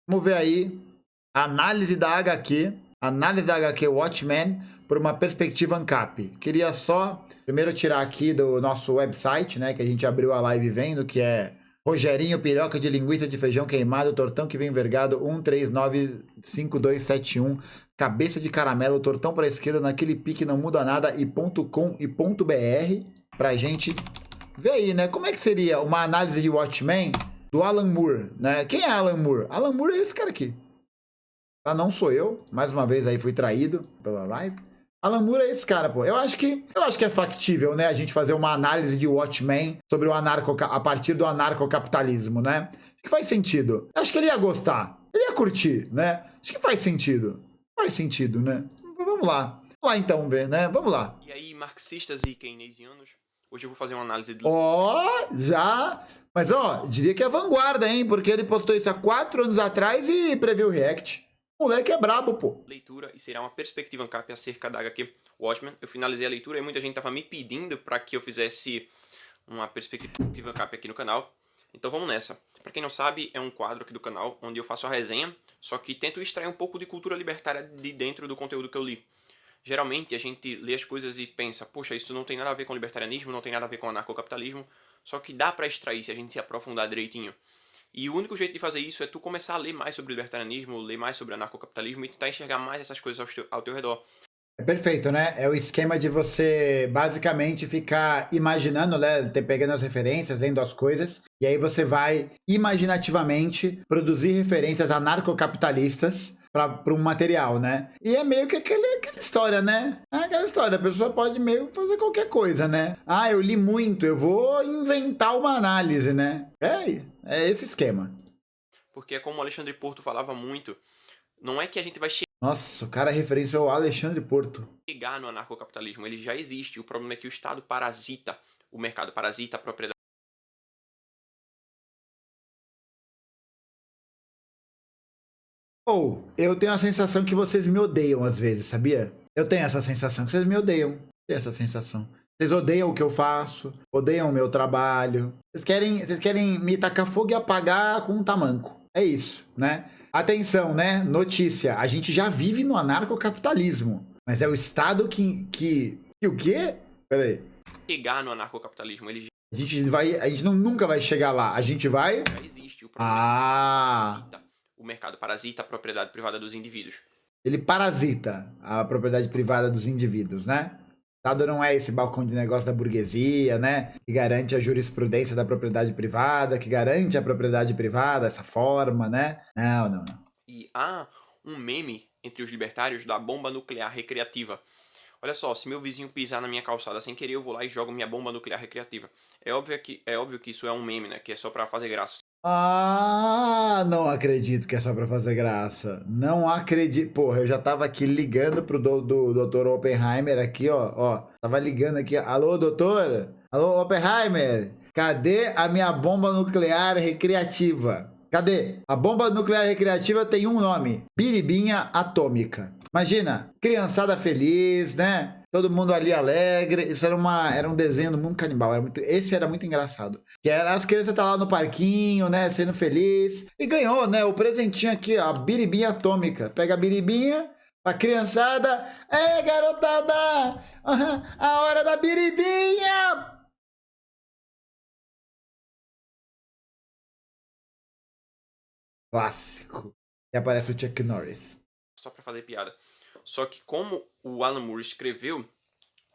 Vamos ver aí a análise da HQ. Análise da HQ Watchmen por uma perspectiva ANCAP. Queria só primeiro tirar aqui do nosso website, né, que a gente abriu a live vendo, que é Rogerinho Piroca de Linguiça de Feijão Queimado, Tortão que vem envergado 1395271, cabeça de caramelo, tortão para a esquerda naquele pique, não muda nada e .com e .br pra gente ver aí, né, como é que seria uma análise de Watchmen do Alan Moore, né? Quem é Alan Moore? Alan Moore é esse cara aqui. Tá? Não sou eu. Mais uma vez aí fui traído pela live. Alan Moore é esse cara, pô. Eu acho que é factível, né? A gente fazer uma análise de Watchmen sobre o a partir do anarcocapitalismo, né? Acho que faz sentido. Acho que ele ia gostar. Ele ia curtir, né? Acho que faz sentido. Faz sentido, né? Vamos lá. Vamos lá então ver, né? Vamos lá. E aí, marxistas e keynesianos, hoje eu vou fazer uma análise de... Já... Mas, diria que é vanguarda, hein? Porque ele postou isso há 4 anos atrás e previu o React. O moleque é brabo, pô. Leitura e será uma perspectiva ANCAP acerca da HQ Watchmen. Eu finalizei a leitura e muita gente tava me pedindo para que eu fizesse uma perspectiva ANCAP aqui no canal. Então vamos nessa. Para quem não sabe, é um quadro aqui do canal onde eu faço a resenha, só que tento extrair um pouco de cultura libertária de dentro do conteúdo que eu li. Geralmente a gente lê as coisas e pensa, poxa, isso não tem nada a ver com libertarianismo, não tem nada a ver com anarcocapitalismo, só que dá para extrair se a gente se aprofundar direitinho. E o único jeito de fazer isso é tu começar a ler mais sobre libertarianismo, ler mais sobre anarcocapitalismo e tentar enxergar mais essas coisas ao teu redor. É perfeito, né? É o esquema de você basicamente ficar imaginando, né? Pegando as referências, lendo as coisas, e aí você vai imaginativamente produzir referências anarcocapitalistas para um material, né? E é meio que aquela história, né? É aquela história, a pessoa pode meio fazer qualquer coisa, né? Ah, eu li muito, eu vou inventar uma análise, né? É esse esquema. Porque é como o Alexandre Porto falava muito, não é que a gente vai Nossa, o cara referenciou o Alexandre Porto. chegar no anarcocapitalismo, ele já existe, o problema é que o Estado parasita, o mercado parasita a propriedade. Eu tenho a sensação que vocês me odeiam às vezes, sabia? Eu tenho essa sensação que vocês me odeiam. Tenho essa sensação. Vocês odeiam o que eu faço, odeiam o meu trabalho. Vocês querem me tacar fogo e apagar com um tamanco. É isso, né? Atenção, né? Notícia. A gente já vive no anarcocapitalismo. Mas é o Estado que o quê? Peraí. Chegar no anarcocapitalismo, ele A gente nunca vai chegar lá. A gente vai... já existe, o problema é que o Estado parasita. O mercado parasita a propriedade privada dos indivíduos. Ele parasita a propriedade privada dos indivíduos, né? O Estado não é esse balcão de negócio da burguesia, né? Que garante a jurisprudência da propriedade privada, que garante a propriedade privada, essa forma, né? Não. E há um meme entre os libertários da bomba nuclear recreativa. Olha só, se meu vizinho pisar na minha calçada sem querer, eu vou lá e jogo minha bomba nuclear recreativa. É óbvio que isso é um meme, né? Que é só pra fazer graça. Ah, não acredito que é só pra fazer graça. Não acredito. Porra, eu já tava aqui ligando pro do Dr. Oppenheimer aqui, ó. Tava ligando aqui. Alô, doutor? Alô, Oppenheimer? Cadê a minha bomba nuclear recreativa? Cadê? A bomba nuclear recreativa tem um nome: biribinha atômica. Imagina, criançada feliz, né? Todo mundo ali alegre. Isso era um desenho do mundo canibal. Esse era muito engraçado. Que era as crianças tá lá no parquinho, né? Sendo feliz. E ganhou, né? O presentinho aqui, ó. A biribinha atômica. Pega a biribinha pra criançada. Ei, garotada! A hora da biribinha! Clássico. E aparece o Chuck Norris. Só pra fazer piada. Só que como o Alan Moore escreveu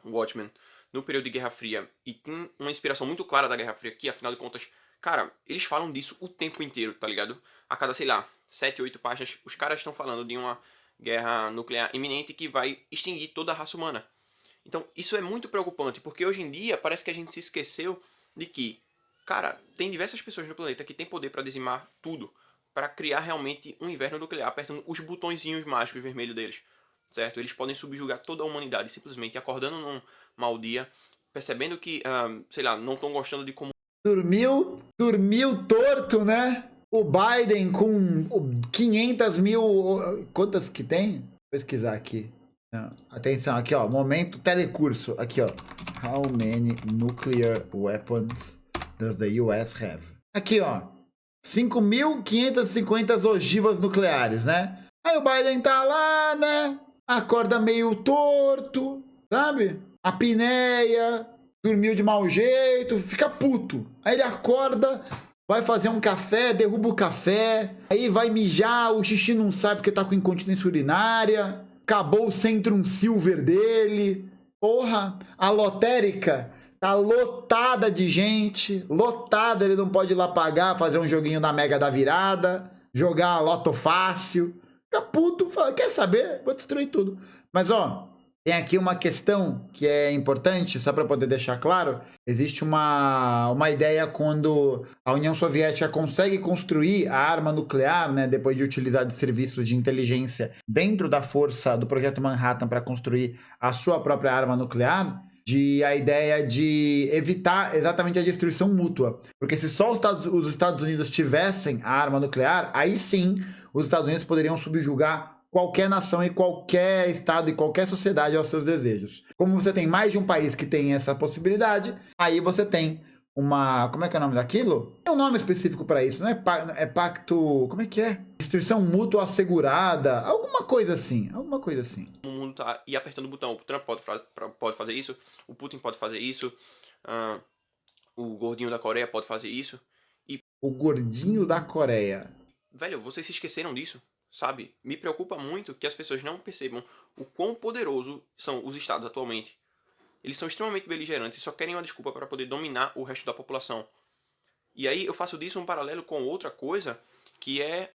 o Watchmen no período de Guerra Fria e tem uma inspiração muito clara da Guerra Fria aqui, afinal de contas, cara, eles falam disso o tempo inteiro, tá ligado? A cada, sei lá, 7, 8 páginas, os caras estão falando de uma guerra nuclear iminente que vai extinguir toda a raça humana. Então, isso é muito preocupante, porque hoje em dia parece que a gente se esqueceu de que, cara, tem diversas pessoas no planeta que têm poder pra dizimar tudo, pra criar realmente um inverno nuclear, apertando os botõezinhos mágicos vermelhos deles. Certo? Eles podem subjugar toda a humanidade simplesmente acordando num mau dia, percebendo que, sei lá, não estão gostando de como... Dormiu torto, né? O Biden com 500 mil... Quantas que tem? Vou pesquisar aqui. Não. Atenção, aqui ó, momento telecurso. Aqui ó. How many nuclear weapons does the US have? Aqui ó. 5.550 ogivas nucleares, né? Aí o Biden tá lá, né? Acorda meio torto, sabe? Apneia, dormiu de mau jeito, fica puto. Aí ele acorda, vai fazer um café, derruba o café, aí vai mijar, o xixi não sabe porque tá com incontinência urinária, acabou o Centrum Silver dele. Porra, a lotérica tá lotada de gente, lotada, ele não pode ir lá pagar, fazer um joguinho na Mega da Virada, jogar a Loto Fácil. Fica puto, fala, quer saber? Vou destruir tudo. Mas, ó, tem aqui uma questão que é importante, só para poder deixar claro. Existe uma ideia quando a União Soviética consegue construir a arma nuclear, né, depois de utilizar de serviços de inteligência dentro da força do Projeto Manhattan para construir a sua própria arma nuclear, de a ideia de evitar exatamente a destruição mútua. Porque se só os Estados Unidos tivessem a arma nuclear, aí sim os Estados Unidos poderiam subjugar qualquer nação e qualquer estado e qualquer sociedade aos seus desejos. Como você tem mais de um país que tem essa possibilidade, aí você tem uma... Como é que é o nome daquilo? Tem um nome específico para isso, não é, é pacto... Como é que é? Destruição mútua assegurada, alguma coisa assim, alguma coisa assim. O mundo tá e apertando o botão. O Trump pode fazer isso, o Putin pode fazer isso, o gordinho da Coreia pode fazer isso. E, o gordinho da Coreia. velho, vocês se esqueceram disso, sabe? Me preocupa muito que as pessoas não percebam o quão poderoso são os estados atualmente. Eles são extremamente beligerantes e só querem uma desculpa para poder dominar o resto da população. E aí eu faço disso um paralelo com outra coisa, que é...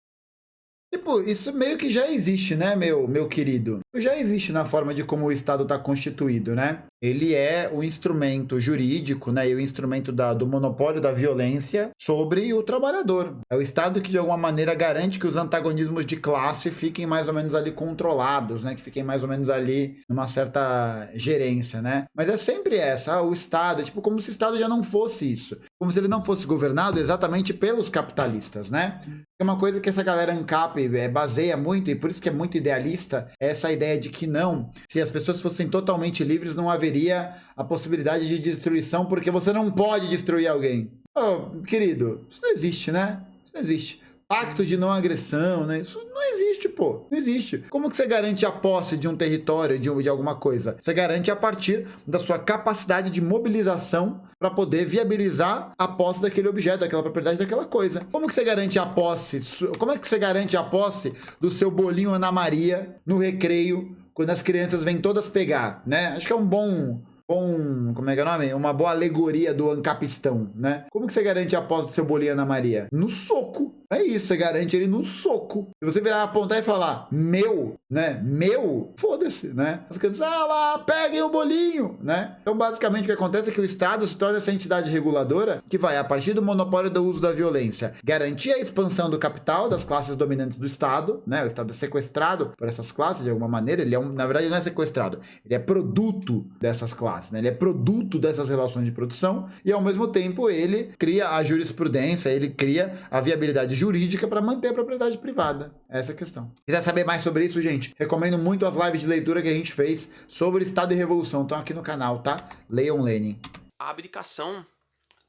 Tipo, isso meio que já existe, né, meu querido? Já existe na forma de como o Estado está constituído, né? Ele é o instrumento jurídico, né, e o instrumento do monopólio da violência sobre o trabalhador. É o Estado que, de alguma maneira, garante que os antagonismos de classe fiquem mais ou menos ali controlados, né, que fiquem mais ou menos ali numa certa gerência, né? Mas é sempre essa, o Estado, tipo, como se o Estado já não fosse isso. Como se ele não fosse governado exatamente pelos capitalistas, né? É uma coisa que essa galera ANCAP baseia muito, e por isso que é muito idealista, é essa ideia de que não, se as pessoas fossem totalmente livres, não haveria a possibilidade de destruição, porque você não pode destruir alguém. Oh, querido, isso não existe, né? Isso não existe. Pacto de não agressão, né? Isso não existe, pô. Não existe. Como que você garante a posse de um território, de alguma coisa? Você garante a partir da sua capacidade de mobilização para poder viabilizar a posse daquele objeto, daquela propriedade, daquela coisa. Como que você garante a posse? Como é que você garante a posse do seu bolinho Ana Maria no recreio, quando as crianças vêm todas pegar, né? Acho que é um bom, como é que é o nome? Uma boa alegoria do ancapistão, né? Como que você garante a posse do seu bolinho Ana Maria? No soco. É isso, você garante ele no soco. Se você virar, apontar e falar, meu, né? Meu, foda-se, né? As crianças, lá, peguem o bolinho, né? Então, basicamente, o que acontece é que o Estado se torna essa entidade reguladora que vai, a partir do monopólio do uso da violência, garantir a expansão do capital das classes dominantes do Estado, né? O Estado é sequestrado por essas classes, de alguma maneira. Ele é na verdade, não é sequestrado. Ele é produto dessas classes, né? Ele é produto dessas relações de produção e, ao mesmo tempo, ele cria a jurisprudência, ele cria a viabilidade jurídica para manter a propriedade privada. Essa é a questão. Quiser saber mais sobre isso, gente, recomendo muito as lives de leitura que a gente fez sobre Estado e Revolução. Estão aqui no canal, tá? Leiam Lenin. A abdicação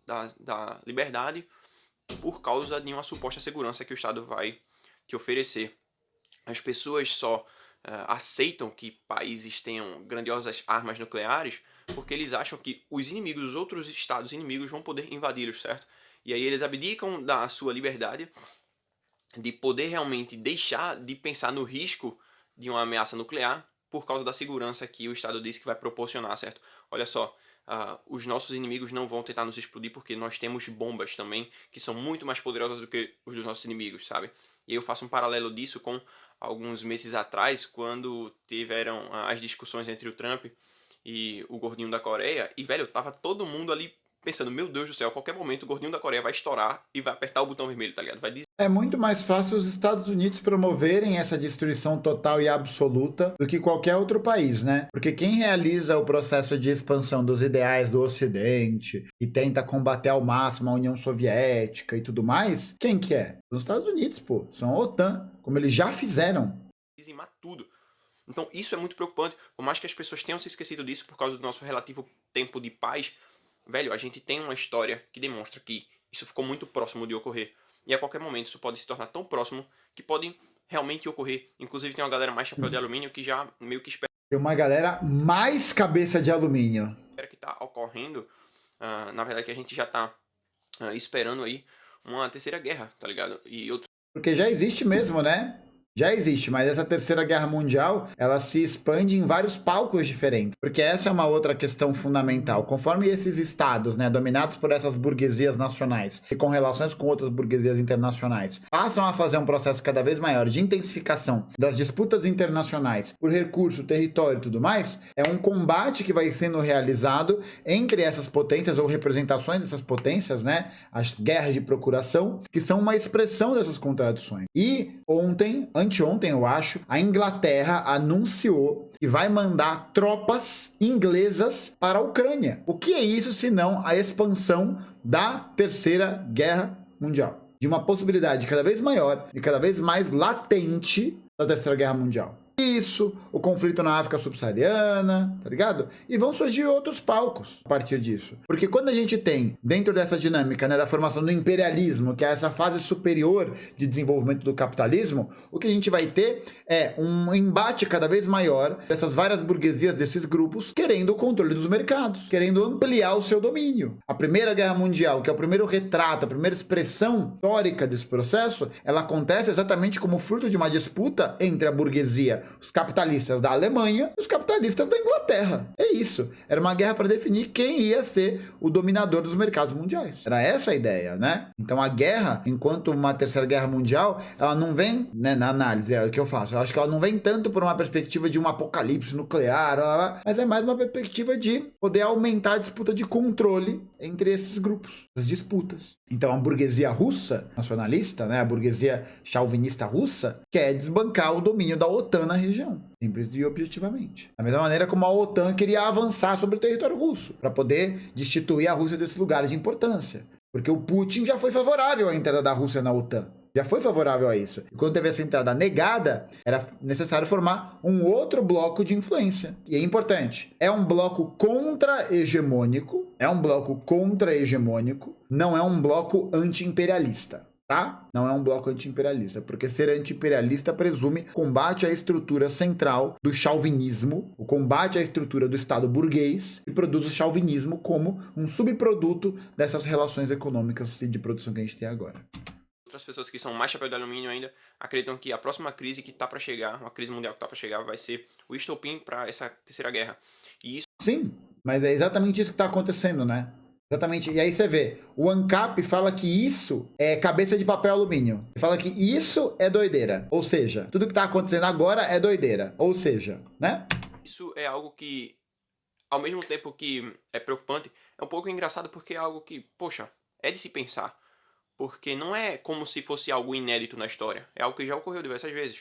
da liberdade por causa de uma suposta segurança que o Estado vai te oferecer. As pessoas só aceitam que países tenham grandiosas armas nucleares porque eles acham que os inimigos, os outros estados inimigos vão poder invadi-los, certo? E aí eles abdicam da sua liberdade de poder realmente deixar de pensar no risco de uma ameaça nuclear por causa da segurança que o Estado disse que vai proporcionar, certo? Olha só, os nossos inimigos não vão tentar nos explodir porque nós temos bombas também que são muito mais poderosas do que os dos nossos inimigos, sabe? E eu faço um paralelo disso com alguns meses atrás, quando tiveram as discussões entre o Trump e o gordinho da Coreia, e, velho, tava todo mundo ali pensando, meu Deus do céu, a qualquer momento o gordinho da Coreia vai estourar e vai apertar o botão vermelho, tá ligado? Vai dizer... É muito mais fácil os Estados Unidos promoverem essa destruição total e absoluta do que qualquer outro país, né? Porque quem realiza o processo de expansão dos ideais do Ocidente e tenta combater ao máximo a União Soviética e tudo mais, quem que é? Os Estados Unidos, pô. São a OTAN, como eles já fizeram. Dizimar tudo. Então isso é muito preocupante, por mais que as pessoas tenham se esquecido disso por causa do nosso relativo tempo de paz, velho, a gente tem uma história que demonstra que isso ficou muito próximo de ocorrer. e a qualquer momento isso pode se tornar tão próximo que pode realmente ocorrer. Inclusive tem uma galera mais chapéu de alumínio que já meio que espera Tem uma galera mais cabeça de alumínio. que tá ocorrendo, na verdade que a gente já tá esperando aí uma terceira guerra, tá ligado? E outro Porque já existe mesmo, né? Já existe, mas essa terceira guerra mundial, ela se expande em vários palcos diferentes. Porque essa é uma outra questão fundamental. Conforme esses estados, né, dominados por essas burguesias nacionais e com relações com outras burguesias internacionais, passam a fazer um processo cada vez maior de intensificação das disputas internacionais por recurso, território e tudo mais, é um combate que vai sendo realizado entre essas potências ou representações dessas potências, né? As guerras de procuração, que são uma expressão dessas contradições. E anteontem, eu acho, a Inglaterra anunciou que vai mandar tropas inglesas para a Ucrânia. O que é isso senão a expansão da Terceira Guerra Mundial? De uma possibilidade cada vez maior e cada vez mais latente da Terceira Guerra Mundial. Isso, o conflito na África subsaariana, tá ligado? E vão surgir outros palcos a partir disso. Porque quando a gente tem, dentro dessa dinâmica, né, da formação do imperialismo, que é essa fase superior de desenvolvimento do capitalismo, o que a gente vai ter é um embate cada vez maior dessas várias burguesias, desses grupos, querendo o controle dos mercados, querendo ampliar o seu domínio. A Primeira Guerra Mundial, que é o primeiro retrato, a primeira expressão histórica desse processo, ela acontece exatamente como fruto de uma disputa entre a burguesia, os capitalistas da Alemanha e os capitalistas da Inglaterra. É isso. Era uma guerra para definir quem ia ser o dominador dos mercados mundiais. Era essa a ideia, né? Então a guerra, enquanto uma terceira guerra mundial, ela não vem, né, na análise, é o que eu faço. Eu acho que ela não vem tanto por uma perspectiva de um apocalipse nuclear, mas é mais uma perspectiva de poder aumentar a disputa de controle entre esses grupos, as disputas. Então a burguesia russa, nacionalista, né, a burguesia chauvinista russa, quer desbancar o domínio da OTAN na região, simples e objetivamente. Da mesma maneira como a OTAN queria avançar sobre o território russo, para poder destituir a Rússia desses lugares de importância. Porque o Putin já foi favorável à entrada da Rússia na OTAN. Já foi favorável a isso. E quando teve essa entrada negada, era necessário formar um outro bloco de influência. E é importante. É um bloco contra-hegemônico. Não é um bloco anti-imperialista. Tá? Não é um bloco anti-imperialista, porque ser anti-imperialista presume combate à estrutura central do chauvinismo, o combate à estrutura do Estado burguês, e produz o chauvinismo como um subproduto dessas relações econômicas e de produção que a gente tem agora. Outras pessoas que são mais chapéu de alumínio ainda acreditam que a próxima crise que tá para chegar, uma crise mundial que tá para chegar, vai ser o estopim para essa terceira guerra. E isso... Sim, mas é exatamente isso que está acontecendo, né? Exatamente. E aí você vê, o ANCAP fala que isso é cabeça de papel alumínio. Ele fala que isso é doideira. Ou seja, tudo que tá acontecendo agora é doideira. Ou seja, né? Isso é algo que, ao mesmo tempo que é preocupante, é um pouco engraçado porque é algo que, poxa, é de se pensar. Porque não é como se fosse algo inédito na história. É algo que já ocorreu diversas vezes.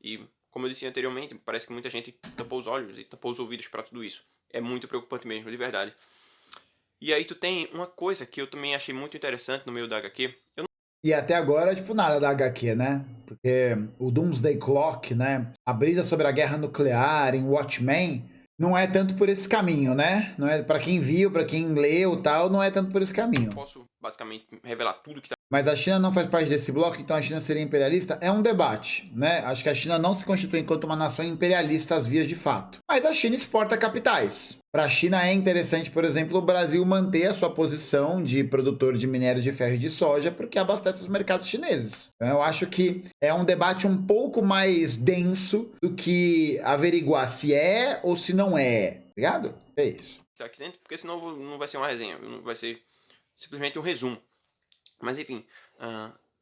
E, como eu disse anteriormente, parece que muita gente tampou os olhos e tampou os ouvidos para tudo isso. É muito preocupante mesmo, de verdade. E aí tu tem uma coisa que eu também achei muito interessante no meio da HQ. E até agora, tipo, nada da HQ, né? Porque o Doomsday Clock, né? A brisa sobre a guerra nuclear em Watchmen não é tanto por esse caminho, né? Não é para quem viu, para quem leu, tal, não é tanto por esse caminho. Eu posso basicamente revelar tudo que tá. Mas a China não faz parte desse bloco, então a China seria imperialista? É um debate, né? Acho que a China não se constitui enquanto uma nação imperialista às vias de fato. Mas a China exporta capitais. Para a China é interessante, por exemplo, o Brasil manter a sua posição de produtor de minério de ferro e de soja, porque abastece os mercados chineses. Então, eu acho que é um debate um pouco mais denso do que averiguar se é ou se não é. Ligado? É isso. Aqui dentro, porque senão não vai ser uma resenha, vai ser simplesmente um resumo. Mas enfim,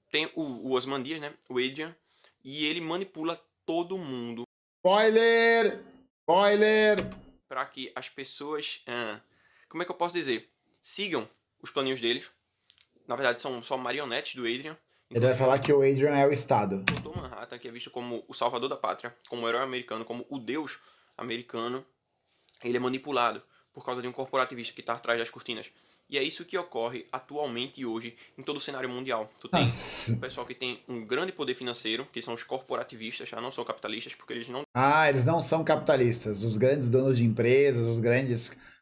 tem o Ozymandias, né? O Adrian, e ele manipula todo mundo. Spoiler! Spoiler! Para que as pessoas, como é que eu posso dizer? Sigam os planinhos deles. Na verdade, são só marionetes do Adrian. Ele vai falar que o Adrian é o Estado. O Dr. Manhattan, que é visto como o salvador da pátria, como o herói americano, como o deus americano, ele é manipulado por causa de um corporativista que está atrás das cortinas. E é isso que ocorre atualmente e hoje em todo o cenário mundial. Tu tem o pessoal que tem um grande poder financeiro, que são os corporativistas, já não são capitalistas, porque eles não... eles não são capitalistas. Os grandes donos de empresas,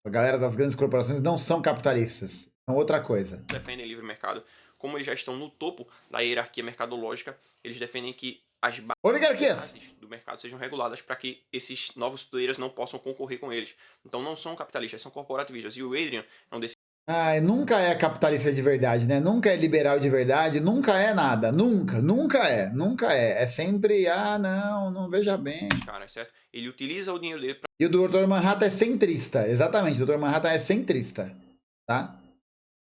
a galera das grandes corporações não são capitalistas. São outra coisa. defendem livre mercado, como eles já estão no topo da hierarquia mercadológica, eles defendem que as Oligarquias! bases do mercado sejam reguladas para que esses novos players não possam concorrer com eles. Então não são capitalistas, são corporativistas. E o Adrian é um desses. Ai, nunca é capitalista de verdade, né? Nunca é liberal de verdade, nunca é nada. Nunca, nunca é, nunca é. É sempre, não, não veja bem. Cara, certo? Ele utiliza o dinheiro dele para. E o Dr. Manhattan é centrista, exatamente. O Dr. Manhattan é centrista, tá?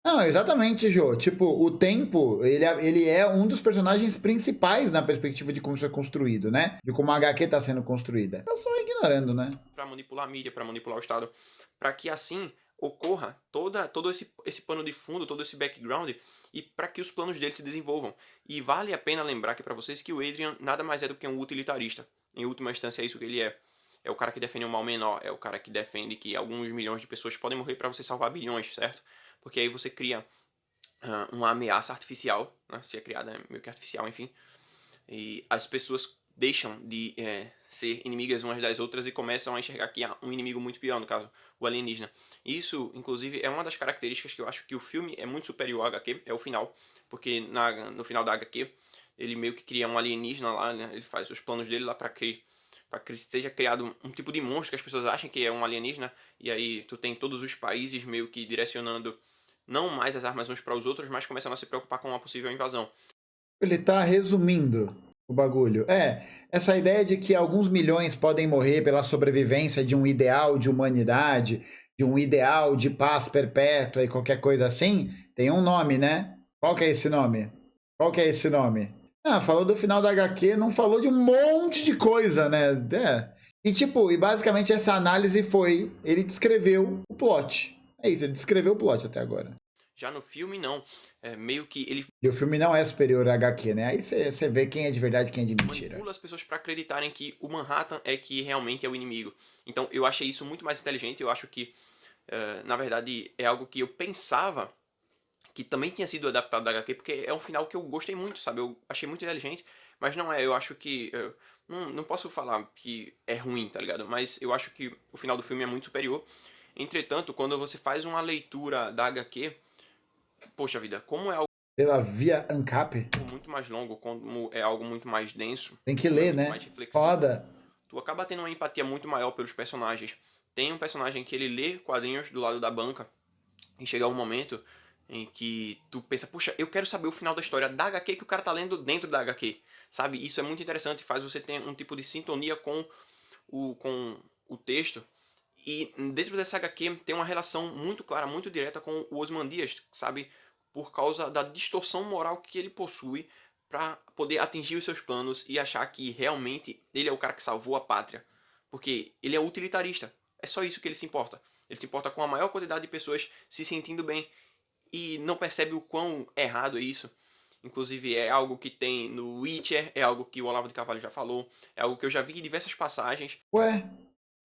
Não, exatamente, Jô. Tipo, o Tempo, ele é um dos personagens principais na perspectiva de como isso é construído, né? De como a HQ tá sendo construída. Tá só ignorando, né? Para manipular a mídia, para manipular o Estado, para que assim ocorra todo esse pano de fundo, todo esse background e para que os planos dele se desenvolvam. E vale a pena lembrar aqui para vocês que o Adrian nada mais é do que um utilitarista. Em última instância, é isso que ele é. É o cara que defende um mal menor, é o cara que defende que alguns milhões de pessoas podem morrer para você salvar bilhões, certo? Porque aí você cria uma ameaça artificial, né? Se é criada meio que artificial, enfim. E as pessoas deixam de ser inimigas umas das outras e começam a enxergar que há um inimigo muito pior, no caso, o alienígena. Isso, inclusive, é uma das características que eu acho que o filme é muito superior ao HQ, é o final, porque no final da HQ ele meio que cria um alienígena lá, né? Ele faz os planos dele lá para que seja criado um tipo de monstro que as pessoas acham que é um alienígena, e aí tu tem todos os países meio que direcionando não mais as armas uns para os outros, mas começando a se preocupar com uma possível invasão. Ele tá resumindo o bagulho. Essa ideia de que alguns milhões podem morrer pela sobrevivência de um ideal de humanidade, de um ideal de paz perpétua e qualquer coisa assim, tem um nome, né? Qual que é esse nome? Qual que é esse nome? Falou do final da HQ, não falou de um monte de coisa, né? E tipo, e basicamente essa análise foi, ele descreveu o plot. É isso, ele descreveu o plot até agora. Já no filme, não. Meio que ele E o filme não é superior a HQ, né? Aí você vê quem é de verdade e quem é de mentira. manipula as pessoas para acreditarem que o Manhattan é que realmente é o inimigo. Então eu achei isso muito mais inteligente. Eu acho que, na verdade, é algo que eu pensava que também tinha sido adaptado da HQ, porque é um final que eu gostei muito, sabe? Eu achei muito inteligente, mas não é. Eu acho que... não posso falar que é ruim, tá ligado? Mas eu acho que o final do filme é muito superior. Entretanto, quando você faz uma leitura da HQ, poxa vida, como é algo Pela via ANCAP, muito mais longo, como é algo muito mais denso, tem que é ler, muito né? mais reflexivo, Foda. tu acaba tendo uma empatia muito maior pelos personagens. Tem um personagem que ele lê quadrinhos do lado da banca e chega um momento em que tu pensa, puxa, eu quero saber o final da história da HQ que o cara tá lendo dentro da HQ, sabe? Isso é muito interessante, faz você ter um tipo de sintonia com o texto. E dentro dessa HQ tem uma relação muito clara, muito direta com o Ozymandias, sabe? Por causa da distorção moral que ele possui para poder atingir os seus planos e achar que realmente ele é o cara que salvou a pátria. Porque ele é utilitarista. É só isso que ele se importa. Ele se importa com a maior quantidade de pessoas se sentindo bem e não percebe o quão errado é isso. Inclusive é algo que tem no Witcher, é algo que o Olavo de Carvalho já falou, é algo que eu já vi em diversas passagens. Ué,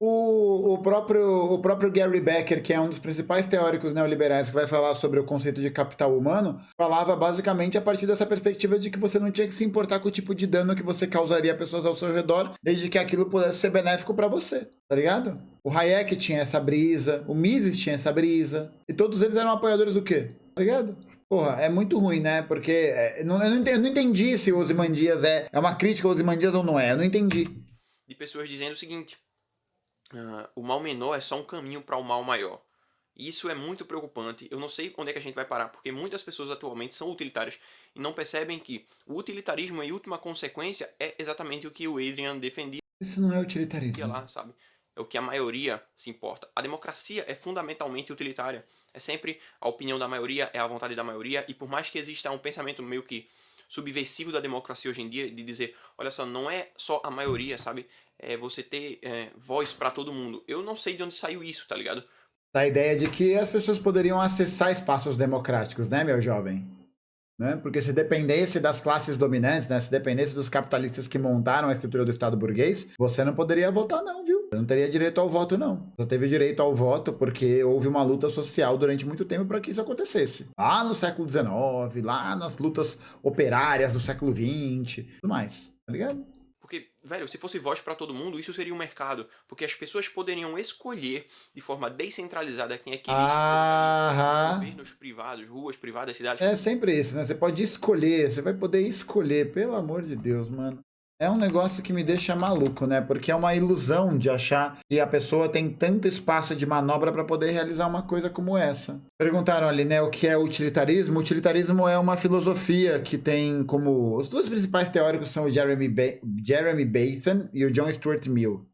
o próprio Gary Becker, que é um dos principais teóricos neoliberais que vai falar sobre o conceito de capital humano, falava basicamente a partir dessa perspectiva de que você não tinha que se importar com o tipo de dano que você causaria a pessoas ao seu redor, desde que aquilo pudesse ser benéfico para você, tá ligado? O Hayek tinha essa brisa, o Mises tinha essa brisa, e todos eles eram apoiadores do quê? Tá ligado? Porra, é muito ruim, né? Porque eu não entendi se o Ozymandias é uma crítica ao Ozymandias ou não é, eu não entendi. De pessoas dizendo o seguinte: o mal menor é só um caminho para o mal maior. Isso é muito preocupante. Eu não sei onde é que a gente vai parar, porque muitas pessoas atualmente são utilitárias e não percebem que o utilitarismo, em última consequência, é exatamente o que o Adrian defendia Isso não é utilitarismo. lá, sabe? É o que a maioria se importa. A democracia é fundamentalmente utilitária. É sempre a opinião da maioria, é a vontade da maioria, e por mais que exista um pensamento meio que subversivo da democracia hoje em dia, de dizer, olha só, não é só a maioria, sabe? É você ter voz para todo mundo. Eu não sei de onde saiu isso, tá ligado? Da ideia de que as pessoas poderiam acessar espaços democráticos, né, meu jovem? Né? Porque se dependesse das classes dominantes, né, se dependesse dos capitalistas que montaram a estrutura do Estado burguês, você não poderia votar não, viu? Você não teria direito ao voto, não. Só teve direito ao voto porque houve uma luta social durante muito tempo para que isso acontecesse. Lá no século XIX, lá nas lutas operárias do século XX, tudo mais, tá ligado? Porque, velho, se fosse voz para todo mundo, isso seria um mercado. Porque as pessoas poderiam escolher de forma descentralizada quem é que eles Aham. governos privados, ruas privadas, cidades. É sempre isso, né? Você pode escolher, você vai poder escolher, pelo amor de Deus, mano. É um negócio que me deixa maluco, né? Porque é uma ilusão de achar que a pessoa tem tanto espaço de manobra para poder realizar uma coisa como essa. Perguntaram ali, né, o que é utilitarismo? Utilitarismo é uma filosofia que tem como... Os dois principais teóricos são o Jeremy Bentham e o John Stuart Mill,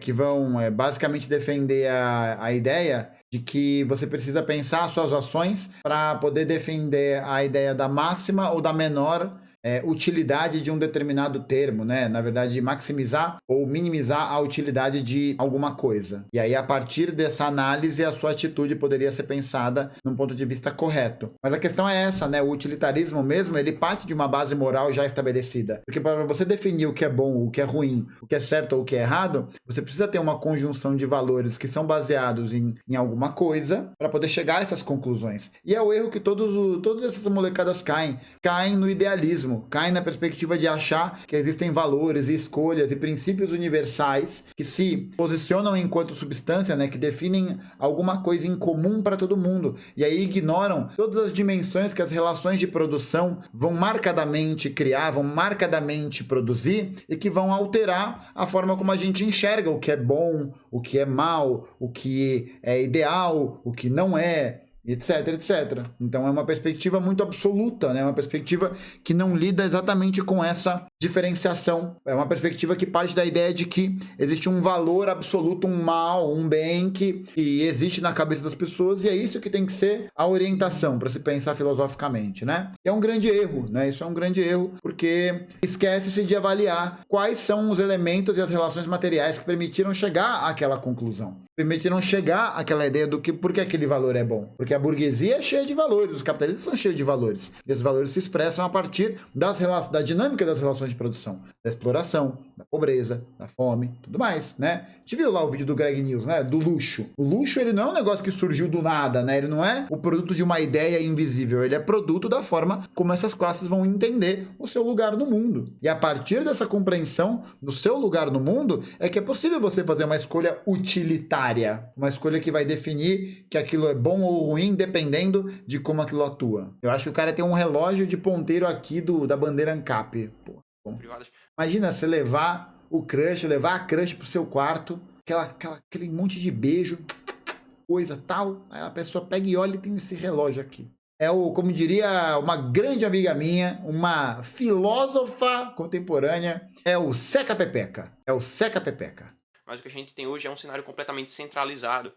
que vão basicamente defender a ideia de que você precisa pensar suas ações para poder defender a ideia da máxima ou da menor utilidade de um determinado termo, né? Na verdade, maximizar ou minimizar a utilidade de alguma coisa. E aí, a partir dessa análise, a sua atitude poderia ser pensada num ponto de vista correto. Mas a questão é essa, né? O utilitarismo mesmo, ele parte de uma base moral já estabelecida. Porque para você definir o que é bom, o que é ruim, o que é certo ou o que é errado, você precisa ter uma conjunção de valores que são baseados em alguma coisa para poder chegar a essas conclusões. E é o erro que todas essas molecadas caem no idealismo. Cai na perspectiva de achar que existem valores e escolhas e princípios universais que se posicionam enquanto substância, né, que definem alguma coisa em comum para todo mundo. E aí ignoram todas as dimensões que as relações de produção vão marcadamente criar, vão marcadamente produzir e que vão alterar a forma como a gente enxerga o que é bom, o que é mal, o que é ideal, o que não é, etc, etc. Então é uma perspectiva muito absoluta, né? Uma perspectiva que não lida exatamente com essa diferenciação. É uma perspectiva que parte da ideia de que existe um valor absoluto, um mal, um bem que existe na cabeça das pessoas, e é isso que tem que ser a orientação para se pensar filosoficamente, né? E é um grande erro, né? Isso é um grande erro, porque esquece-se de avaliar quais são os elementos e as relações materiais que permitiram chegar àquela conclusão. Permitiram chegar àquela ideia do que por que aquele valor é bom. Porque a burguesia é cheia de valores, os capitalistas são cheios de valores. E esses valores se expressam a partir da dinâmica das relações de produção, da exploração, da pobreza, da fome, tudo mais, né? A gente viu lá o vídeo do Greg News, né? Do luxo. O luxo, ele não é um negócio que surgiu do nada, né? Ele não é o produto de uma ideia invisível, ele é produto da forma como essas classes vão entender o seu lugar no mundo. E a partir dessa compreensão do seu lugar no mundo, é que é possível você fazer uma escolha utilitária, uma escolha que vai definir que aquilo é bom ou ruim, dependendo de como aquilo atua. Eu acho que o cara tem um relógio de ponteiro aqui da bandeira ANCAP. Pô, bom. Imagina você levar a crush pro seu quarto, aquele monte de beijo, coisa tal, aí a pessoa pega e olha e tem esse relógio aqui. Como diria uma grande amiga minha, uma filósofa contemporânea, é o Seca Pepeca. É o Seca Pepeca. Mas o que a gente tem hoje é um cenário completamente centralizado.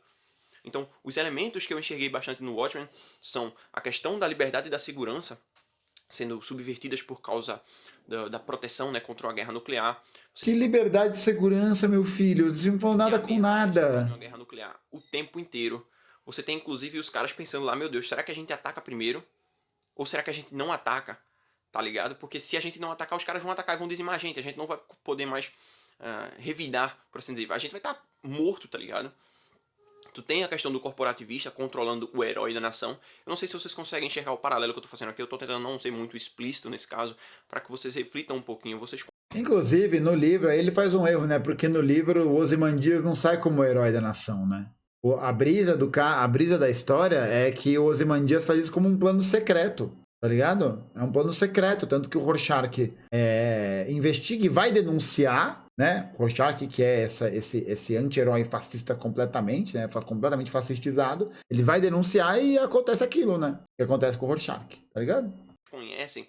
Então, os elementos que eu enxerguei bastante no Watchmen são a questão da liberdade e da segurança sendo subvertidas por causa da proteção, né, contra uma guerra nuclear. Que liberdade e segurança, meu filho? Eles não falam nada com nada. Uma guerra nuclear o tempo inteiro. Você tem, inclusive, os caras pensando lá, meu Deus, será que a gente ataca primeiro? Ou será que a gente não ataca? Tá ligado? Porque se a gente não atacar, os caras vão atacar e vão dizimar a gente. A gente não vai poder mais revidar, por assim dizer. A gente vai estar morto, tá ligado? Tu tem a questão do corporativista controlando o herói da nação. Eu não sei se vocês conseguem enxergar o paralelo que eu tô fazendo aqui. Eu tô tentando não ser muito explícito nesse caso, para que vocês reflitam um pouquinho. Inclusive, no livro, ele faz um erro, né? Porque no livro, o Ozymandias não sai como o herói da nação, né? A brisa da história é que o Ozymandias faz isso como um plano secreto, tá ligado? É um plano secreto, tanto que o Rorschach investiga e vai denunciar, né? Rorschach, que é esse anti-herói fascista completamente, né? Completamente fascistizado, ele vai denunciar e acontece aquilo, né? Que acontece com o Rorschach, tá ligado? Conhecem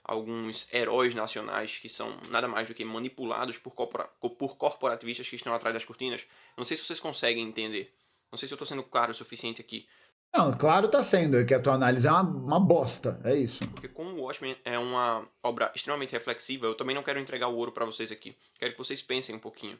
alguns heróis nacionais que são nada mais do que manipulados por corporativistas que estão atrás das cortinas. Não sei se vocês conseguem entender. Não sei se eu tô sendo claro o suficiente aqui. Não, claro tá sendo, é que a tua análise é uma bosta, é isso. Porque como o Watchmen é uma obra extremamente reflexiva, eu também não quero entregar o ouro pra vocês aqui. Quero que vocês pensem um pouquinho,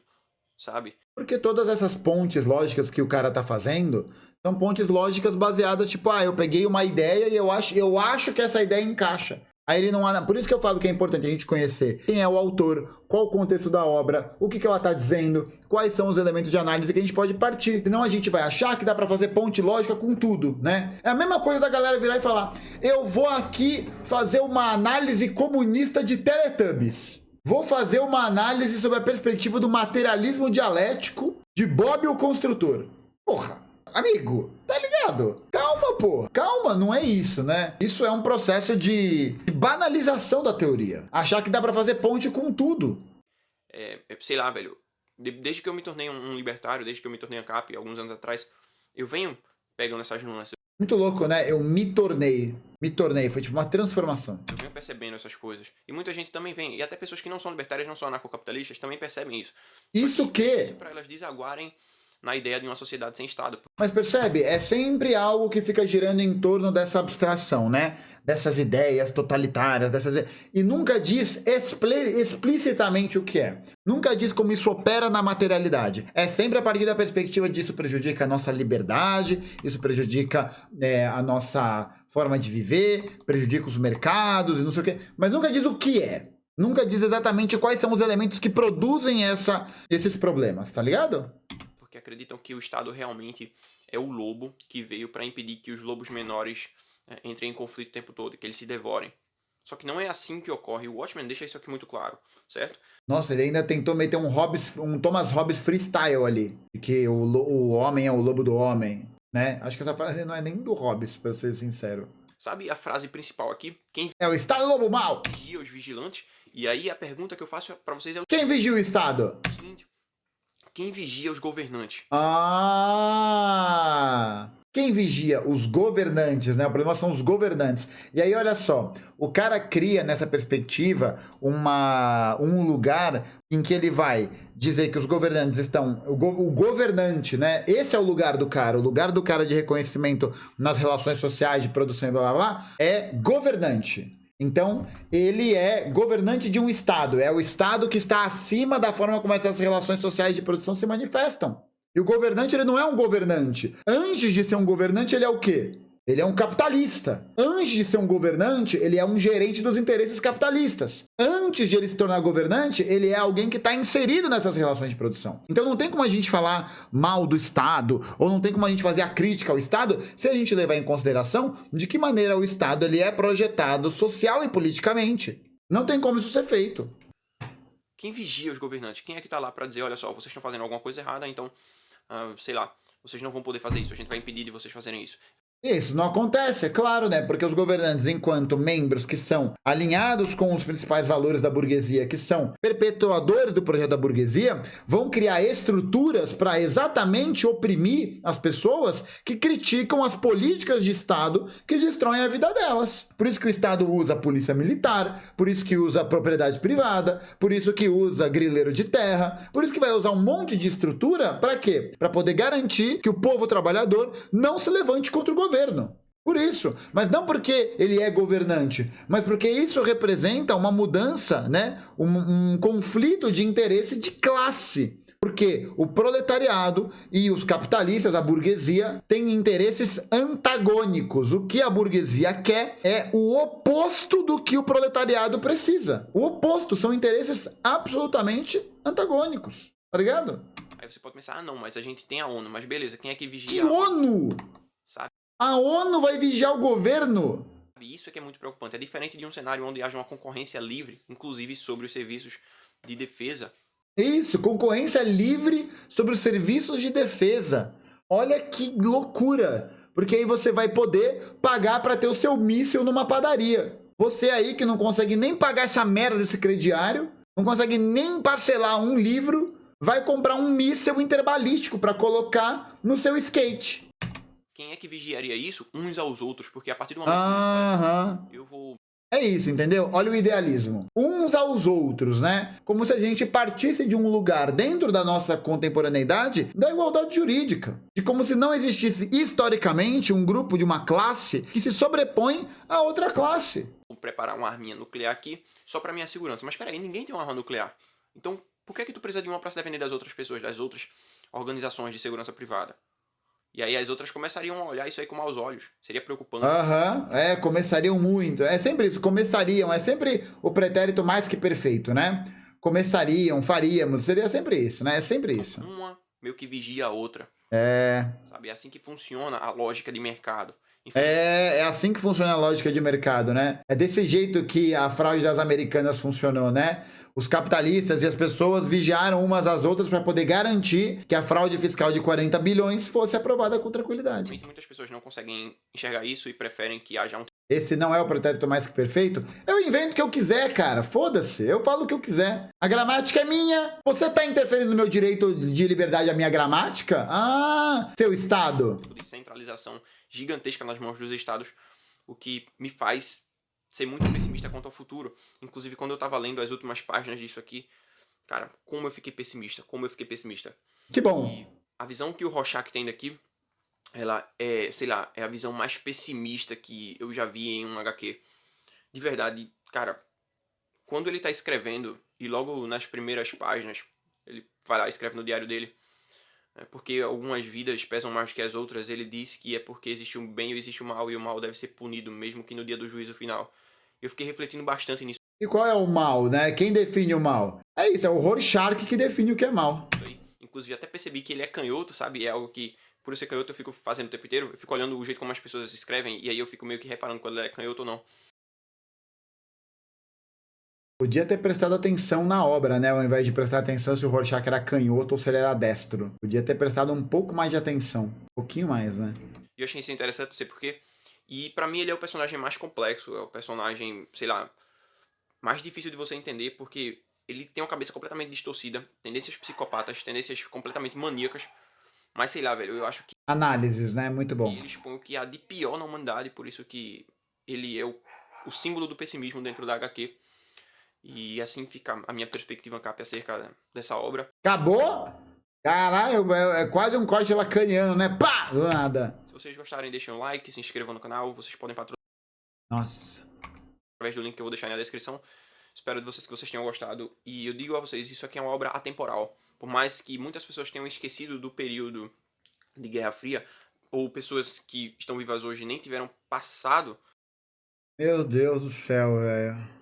sabe? Porque todas essas pontes lógicas que o cara tá fazendo são pontes lógicas baseadas, tipo, eu peguei uma ideia e eu acho que essa ideia encaixa. Aí ele não há... Por isso que eu falo que é importante a gente conhecer quem é o autor, qual o contexto da obra, o que ela está dizendo, quais são os elementos de análise que a gente pode partir. Senão a gente vai achar que dá para fazer ponte lógica com tudo, né? É a mesma coisa da galera virar e falar: eu vou aqui fazer uma análise comunista de Teletubbies. Vou fazer uma análise sobre a perspectiva do materialismo dialético de Bob o Construtor. Porra, amigo, tá ligado? Calma, pô. Calma, não é isso, né? Isso é um processo de banalização da teoria. Achar que dá pra fazer ponte com tudo. Sei lá, velho. Desde que eu me tornei um libertário, desde que eu me tornei ANCAP, alguns anos atrás, eu venho pegando essas nuances. Muito louco, né? Eu me tornei. Foi tipo uma transformação. Eu venho percebendo essas coisas. E muita gente também vem. E até pessoas que não são libertárias, não são anarcocapitalistas, também percebem isso. Isso que é isso pra elas desaguarem na ideia de uma sociedade sem Estado. Mas percebe? É sempre algo que fica girando em torno dessa abstração, né? Dessas ideias totalitárias, e nunca diz explicitamente o que é. Nunca diz como isso opera na materialidade. É sempre a partir da perspectiva de isso prejudica a nossa liberdade, isso prejudica a nossa forma de viver, prejudica os mercados e não sei o quê. Mas nunca diz o que é. Nunca diz exatamente quais são os elementos que produzem esses problemas, tá ligado? Que acreditam que o Estado realmente é o lobo que veio para impedir que os lobos menores entrem em conflito o tempo todo, que eles se devorem. Só que não é assim que ocorre. O Watchmen deixa isso aqui muito claro, certo? Nossa, ele ainda tentou meter um Thomas Hobbes freestyle ali, que o homem é o lobo do homem, né? Acho que essa frase não é nem do Hobbes, pra ser sincero. Sabe a frase principal aqui? Quem é o Estado lobo mau. Vigia os vigilantes. E aí a pergunta que eu faço para vocês é o quem vigia o Estado? O seguinte. Quem vigia os governantes? Quem vigia os governantes, né? O problema são os governantes. E aí, olha só, o cara cria nessa perspectiva um lugar em que ele vai dizer que os governantes estão... O governante, né? Esse é o lugar do cara. O lugar do cara de reconhecimento nas relações sociais, de produção e blá, blá, blá, é governante. Então, ele é governante de um Estado. É o Estado que está acima da forma como essas relações sociais de produção se manifestam. E o governante, ele não é um governante. Antes de ser um governante, ele é o quê? Ele é um capitalista. Antes de ser um governante, ele é um gerente dos interesses capitalistas. Antes de ele se tornar governante, ele é alguém que está inserido nessas relações de produção. Então não tem como a gente falar mal do Estado, ou não tem como a gente fazer a crítica ao Estado, se a gente levar em consideração de que maneira o Estado ele é projetado social e politicamente. Não tem como isso ser feito. Quem vigia os governantes? Quem é que está lá para dizer, olha só, vocês estão fazendo alguma coisa errada, então, sei lá, vocês não vão poder fazer isso, a gente vai impedir de vocês fazerem isso. Isso não acontece, é claro, né? Porque os governantes, enquanto membros que são alinhados com os principais valores da burguesia, que são perpetuadores do projeto da burguesia, vão criar estruturas para exatamente oprimir as pessoas que criticam as políticas de Estado que destroem a vida delas. Por isso que o Estado usa a polícia militar, por isso que usa a propriedade privada, por isso que usa grileiro de terra, por isso que vai usar um monte de estrutura para quê? Para poder garantir que o povo trabalhador não se levante contra o governo. Por isso, mas não porque ele é governante, mas porque isso representa uma mudança, né? Um conflito de interesse de classe. Porque o proletariado e os capitalistas, a burguesia, têm interesses antagônicos. O que a burguesia quer é o oposto do que o proletariado precisa. O oposto, são interesses absolutamente antagônicos. Tá ligado? Aí você pode pensar, não, mas a gente tem a ONU, mas beleza, quem é que vigia? Que ONU? Sabe? A ONU vai vigiar o governo? Isso é que é muito preocupante. É diferente de um cenário onde haja uma concorrência livre, inclusive sobre os serviços de defesa. Isso, concorrência livre sobre os serviços de defesa. Olha que loucura! Porque aí você vai poder pagar para ter o seu míssil numa padaria. Você aí que não consegue nem pagar essa merda desse crediário, não consegue nem parcelar um livro, vai comprar um míssil interbalístico para colocar no seu skate. Quem é que vigiaria isso? Uns aos outros, porque a partir do momento que eu vou... É isso, entendeu? Olha o idealismo. Uns aos outros, né? Como se a gente partisse de um lugar dentro da nossa contemporaneidade da igualdade jurídica. De como se não existisse historicamente um grupo de uma classe que se sobrepõe a outra classe. Vou preparar uma arminha nuclear aqui só para minha segurança. Mas peraí, ninguém tem uma arma nuclear. Então, por que tu precisa de uma para se defender das outras pessoas, das outras organizações de segurança privada? E aí as outras começariam a olhar isso aí com maus olhos. Seria preocupante. Começariam muito. É sempre isso, começariam. É sempre o pretérito mais que perfeito, né? Começariam, faríamos. Seria sempre isso, né? É sempre isso. Uma meio que vigia a outra. É. Sabe? É assim que funciona a lógica de mercado. É assim que funciona a lógica de mercado, né? É desse jeito que a fraude das americanas funcionou, né? Os capitalistas e as pessoas vigiaram umas às outras para poder garantir que a fraude fiscal de 40 bilhões fosse aprovada com tranquilidade. Muitas pessoas não conseguem enxergar isso e preferem que haja um Esse não é o pretérito mais que perfeito? Eu invento o que eu quiser, cara. Foda-se. Eu falo o que eu quiser. A gramática é minha. Você tá interferindo no meu direito de liberdade à minha gramática? Ah, seu Estado. tipo de centralização gigantesca nas mãos dos estados, o que me faz ser muito pessimista quanto ao futuro. Inclusive, quando eu tava lendo as últimas páginas disso aqui, cara, como eu fiquei pessimista, Que bom. E a visão que o Rorschach tem daqui, ela é, sei lá, é a visão mais pessimista que eu já vi em um HQ. De verdade, cara, quando ele tá escrevendo, e logo nas primeiras páginas, ele vai lá e escreve no diário dele, porque algumas vidas pesam mais que as outras, ele diz que é porque existe um bem e existe o mal, e o mal deve ser punido, mesmo que no dia do juízo final. Eu fiquei refletindo bastante nisso E qual é o mal, né? Quem define o mal? É isso, é o Rorschach que define o que é mal. aí. Inclusive, até percebi que ele é canhoto, sabe? É algo que, por eu ser canhoto, eu fico fazendo o tempo inteiro. Eu fico olhando o jeito como as pessoas escrevem, e aí eu fico meio que reparando quando ele é canhoto ou não. Podia ter prestado atenção na obra, né? Ao invés de prestar atenção se o Rorschach era canhoto ou se ele era destro. Podia ter prestado um pouco mais de atenção. Um pouquinho mais, né? E eu achei isso interessante, não sei porquê. E pra mim ele é o personagem mais complexo, é o personagem, sei lá, mais difícil de você entender, porque ele tem uma cabeça completamente distorcida, tendências psicopatas, tendências completamente maníacas. Mas sei lá, velho, eu acho que Análises, né? Muito bom. ele expõe o que há de pior na humanidade, por isso que ele é o símbolo do pessimismo dentro da HQ. E assim fica a minha perspectiva cap acerca dessa obra. Acabou? Caralho, é quase um corte lacaniano, né? Pá! Do nada. Se vocês gostarem, deixem um like, se inscrevam no canal, vocês podem patrocinar Nossa. através do link que eu vou deixar na descrição. Espero de vocês que vocês tenham gostado. E eu digo a vocês, isso aqui é uma obra atemporal. Por mais que muitas pessoas tenham esquecido do período de Guerra Fria, ou pessoas que estão vivas hoje nem tiveram passado. Meu Deus do céu, velho.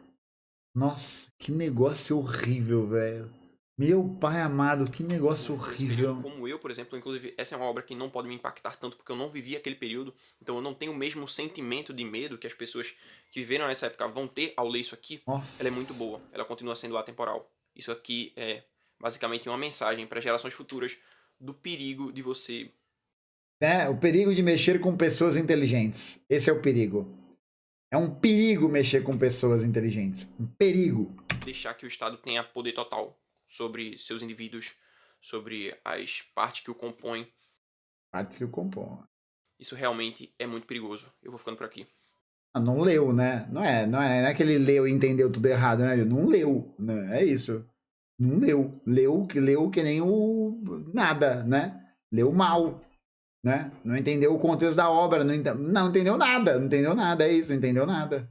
Nossa, que negócio horrível, velho. Meu pai amado, que negócio Esse período, horrível. como eu, por exemplo, inclusive, essa é uma obra que não pode me impactar tanto porque eu não vivi aquele período, então eu não tenho o mesmo sentimento de medo que as pessoas que viveram nessa época vão ter ao ler isso aqui. Nossa. Ela é muito boa, ela continua sendo atemporal. Isso aqui é basicamente uma mensagem para gerações futuras do perigo de você Né? O perigo de mexer com pessoas inteligentes. Esse é o perigo. É um perigo mexer com pessoas inteligentes. Um perigo. deixar que o Estado tenha poder total sobre seus indivíduos, sobre as partes que o compõem. Parte se compõe. Isso realmente é muito perigoso. Eu vou ficando por aqui. Ah, não leu, né? Não é que ele leu e entendeu tudo errado, né? Não leu, né? É isso. Não leu. Leu que nem o nada, né? Leu mal, né? Não entendeu o contexto da obra, não entendeu nada, não entendeu nada, é isso, não entendeu nada.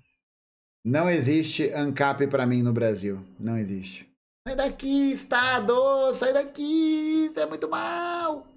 Não existe ANCAP pra mim no Brasil, não existe. Sai daqui, Estado, sai daqui, isso é muito mal.